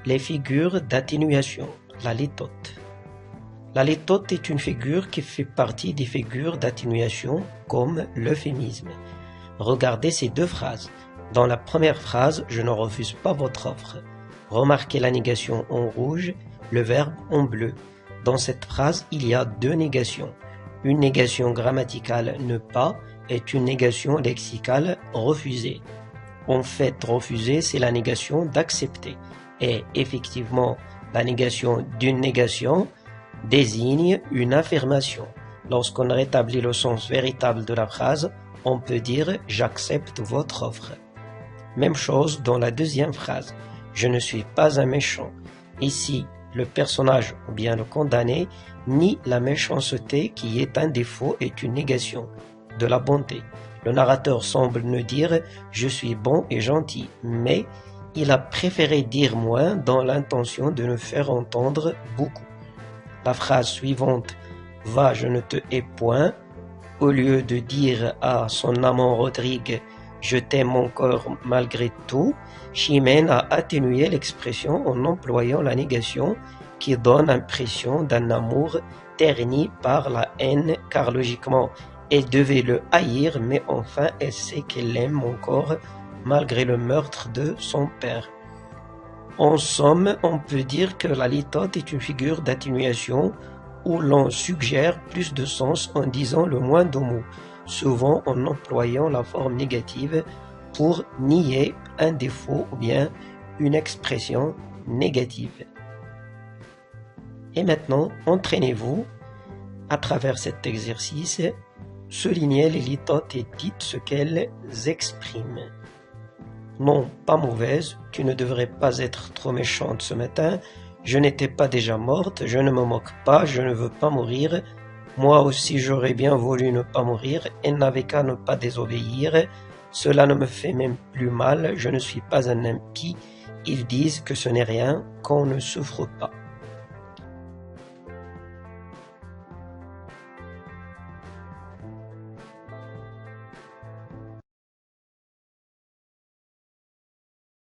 Les figures d'atténuation, la litote. La litote est une figure qui fait partie des figures d'atténuation comme l'euphémisme. Regardez ces deux phrases. Dans la première phrase, je ne refuse pas votre offre. Remarquez la négation en rouge, le verbe en bleu. Dans cette phrase, il y a deux négations. Une négation grammaticale ne pas est une négation lexicale refuser. En fait, refuser, c'est la négation d'accepter. Et effectivement, la négation d'une négation désigne une affirmation. Lorsqu'on rétablit le sens véritable de la phrase, on peut dire « j'accepte votre offre ». Même chose dans la deuxième phrase. Je ne suis pas un méchant. Ici, le personnage ou bien le condamné nie la méchanceté qui est un défaut est une négation de la bonté. Le narrateur semble nous dire « je suis bon et gentil », mais il a préféré dire moins dans l'intention de nous faire entendre beaucoup. La phrase suivante « va, je ne te hais point », au lieu de dire à son amant Rodrigue « je t'aime encore malgré tout », Chimène a atténué l'expression en employant la négation qui donne l'impression d'un amour terni par la haine, car logiquement elle devait le haïr, mais enfin elle sait qu'elle l'aime encore malgré le meurtre de son père. En somme, on peut dire que la litote est une figure d'atténuation où l'on suggère plus de sens en disant le moins de mots, souvent en employant la forme négative pour nier un défaut ou bien une expression négative. Et maintenant, entraînez-vous à travers cet exercice, soulignez les litotes et dites ce qu'elles expriment. Non, pas mauvaise, tu ne devrais pas être trop méchante ce matin, je n'étais pas déjà morte, je ne me moque pas, je ne veux pas mourir, moi aussi j'aurais bien voulu ne pas mourir, elle n'avait qu'à ne pas désobéir, cela ne me fait même plus mal, je ne suis pas un impie, ils disent que ce n'est rien, qu'on ne souffre pas.